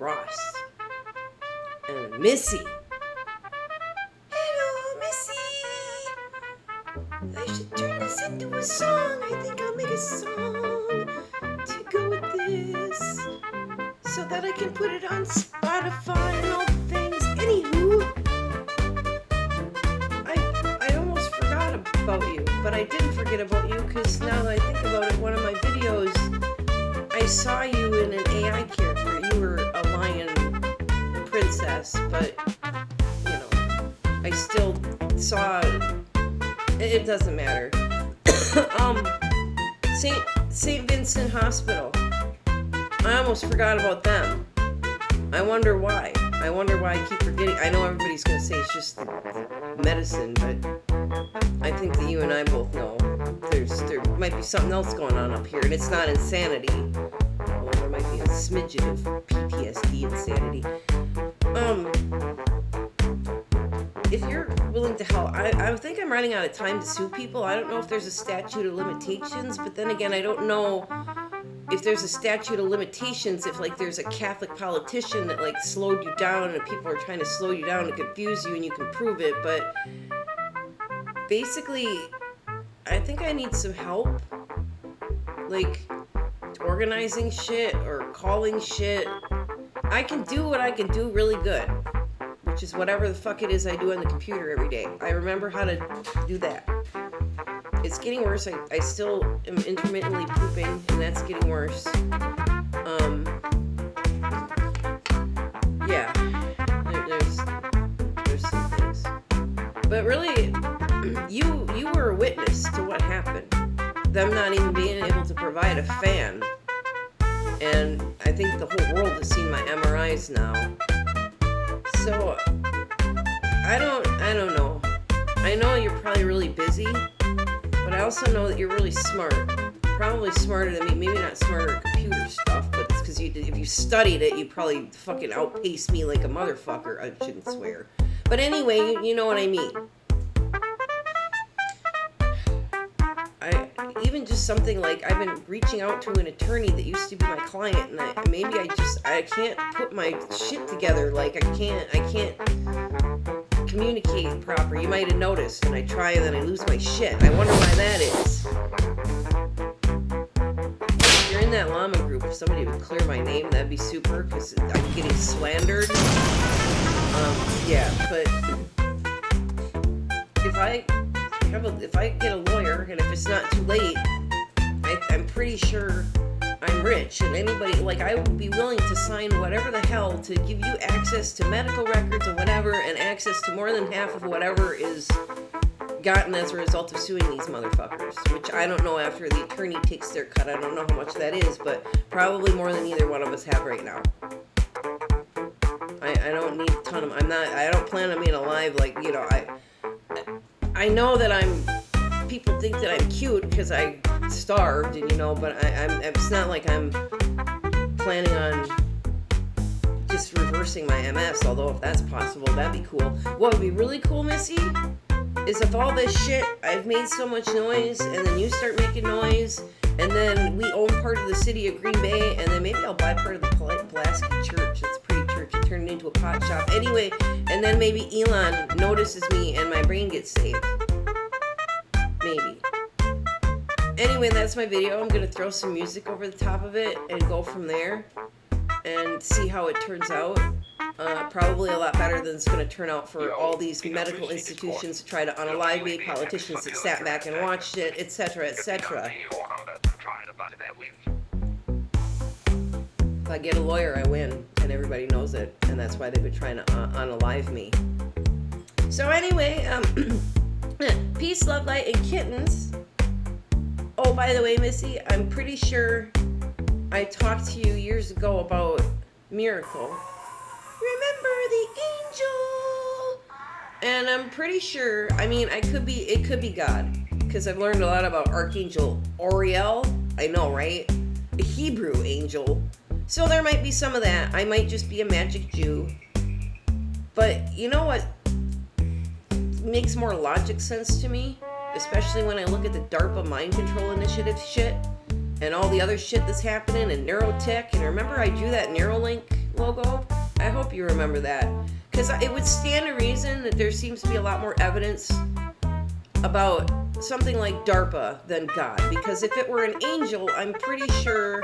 across. And Missy. Hello, Missy. I should turn this into a song. I think I'll make a song to go with this, so that I can put it on Spotify and all the things. Anywho, I almost forgot about you, but I didn't forget about you, because now that I think about it, one of my videos, I saw you in an AI character. You were a lion princess, but, you know, I still saw, it doesn't matter. St. Vincent Hospital. I almost forgot about them. I wonder why. I keep forgetting. I know everybody's going to say it's just medicine, but I think that you and I both know there might be something else going on up here, and it's not insanity. Well, there might be a smidgen of PTSD insanity. If you're willing to help, I think I'm running out of time to sue people. I don't know if there's a statute of limitations, but then again, I don't know if there's a statute of limitations if, like, there's a Catholic politician that, like, slowed you down and people are trying to slow you down and confuse you and you can prove it. But basically, I think I need some help, like organizing shit or calling shit. I can do what I can do really good, which is whatever the fuck it is I do on the computer every day. I remember how to do that. It's getting worse. I still am intermittently pooping, and that's getting worse. Yeah, there's some things. But really, you were a witness to what happened. Them not even being able to provide a fan. And I think the whole world has seen my MRIs now. So, I don't know. I know you're probably really busy, but I also know that you're really smart. Probably smarter than me. Maybe not smarter at computer stuff, but it's because if you studied it, you probably fucking outpaced me like a motherfucker. I shouldn't swear. But anyway, you know what I mean. Even just something like, I've been reaching out to an attorney that used to be my client, and I can't put my shit together. Like, I can't communicate proper. You might have noticed, and I try and then I lose my shit. I wonder why that is. If you're in that llama group, if somebody would clear my name, that'd be super, because I'm getting slandered. Yeah, but if I get a lawyer, and if it's not too late, I'm pretty sure I'm rich, and anybody, like, I would be willing to sign whatever the hell to give you access to medical records and whatever, and access to more than half of whatever is gotten as a result of suing these motherfuckers, which I don't know after the attorney takes their cut. I don't know how much that is, but probably more than either one of us have right now. I don't need a ton of, I don't plan on being alive, like, you know, I know that people think that I'm cute because I starved, and, you know, but it's not like I'm planning on just reversing my MS, although if that's possible, that'd be cool. What would be really cool, Missy, is if all this shit, I've made so much noise, and then you start making noise, and then we own part of the city of Green Bay, and then maybe I'll buy part of the Pulaski Church. It's a pretty church. It turned it into a pot shop. Anyway, and then maybe Elon notices me and my brain gets saved. Maybe. Anyway, that's my video. I'm going to throw some music over the top of it and go from there and see how it turns out. Probably a lot better than it's going to turn out for all these medical institutions to try to unalive me, politicians that sat back and watched it, etc., etc. If I get a lawyer, I win, and everybody knows it, and that's why they've been trying to unalive me. So anyway, peace, love, light, and kittens. Oh, by the way, Missy, I'm pretty sure I talked to you years ago about Miracle. Remember the angel? And I'm pretty sure, I mean, it could be God, because I've learned a lot about Archangel Oriel. I know, right? A Hebrew angel. So there might be some of that. I might just be a magic Jew. But you know what makes more logic sense to me? Especially when I look at the DARPA mind control initiative shit and all the other shit that's happening and neurotech. And remember I drew that Neuralink logo. I hope you remember that. Because it would stand to reason that there seems to be a lot more evidence about something like DARPA than God. Because if it were an angel, I'm pretty sure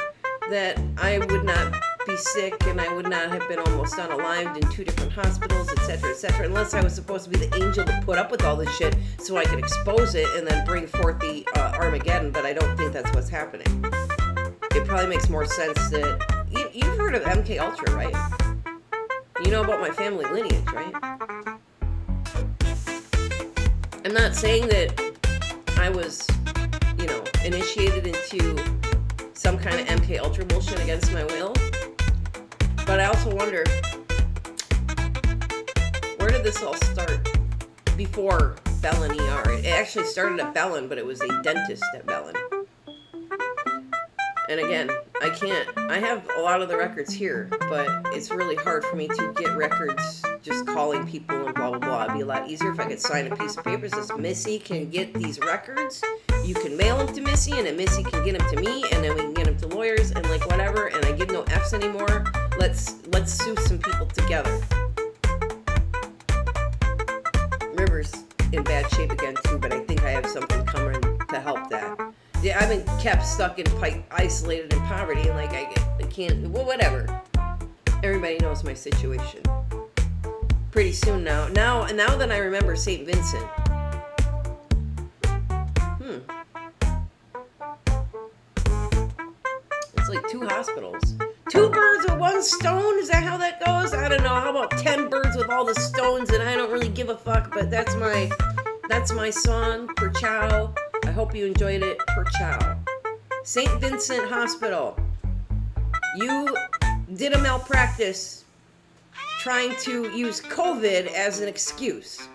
that I would not be sick and I would not have been almost unalived in 2 different hospitals, etc., unless I was supposed to be the angel to put up with all this shit so I could expose it and then bring forth the Armageddon, but I don't think that's what's happening. It probably makes more sense that... You've heard of MK Ultra, right? You know about my family lineage, right? I'm not saying that I was, initiated into some kind of MK Ultra bullshit against my will. But I also wonder, where did this all start before Bellin ER? It actually started at Bellin, but it was a dentist at Bellin. And again, I have a lot of the records here, but it's really hard for me to get records just calling people and blah, blah, blah. It'd be a lot easier if I could sign a piece of paper that says, Missy can get these records. You can mail them to Missy, and then Missy can get them to me, and then we can get them to lawyers, and like whatever, and I give no F's anymore. Let's sue some people together. River's in bad shape again, too, but I think I have something coming to help that. Yeah, I've been kept stuck in isolated in poverty, and like I can't, well, whatever. Everybody knows my situation. Pretty soon now that I remember St. Vincent. It's like 2 hospitals. 2 birds with 1 stone? Is that how that goes? I don't know. How about 10 birds with all the stones? And I don't really give a fuck, but that's my song, Per Chow. I hope you enjoyed it. Per Chow. St. Vincent Hospital. You did a malpractice trying to use COVID as an excuse.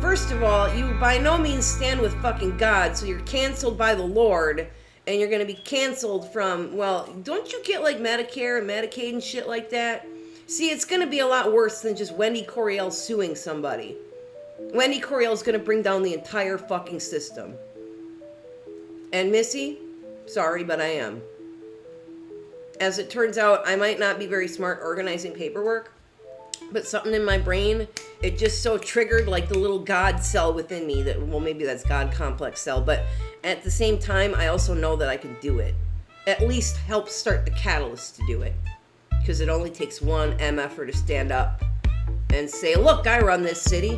First of all, you by no means stand with fucking God, so you're canceled by the Lord, and you're going to be canceled from, well, don't you get like Medicare and Medicaid and shit like that? See, it's going to be a lot worse than just Wendy Coriel suing somebody. Wendy Coriel is going to bring down the entire fucking system. And Missy, sorry, but I am. As it turns out, I might not be very smart organizing paperwork, but something in my brain, it just so triggered like the little God cell within me that, well, maybe that's God complex cell, but at the same time, I also know that I can do it. At least help start the catalyst to do it. Because it only takes one MFer to stand up and say, look, I run this city.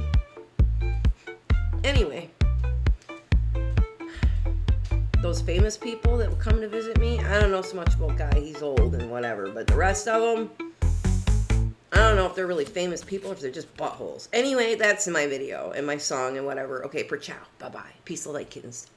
Anyway. Those famous people that will come to visit me, I don't know so much about Guy, he's old and whatever, but the rest of them, I don't know if they're really famous people or if they're just buttholes. Anyway, that's my video and my song and whatever. Okay, per ciao. Bye-bye. Peace of light, kittens.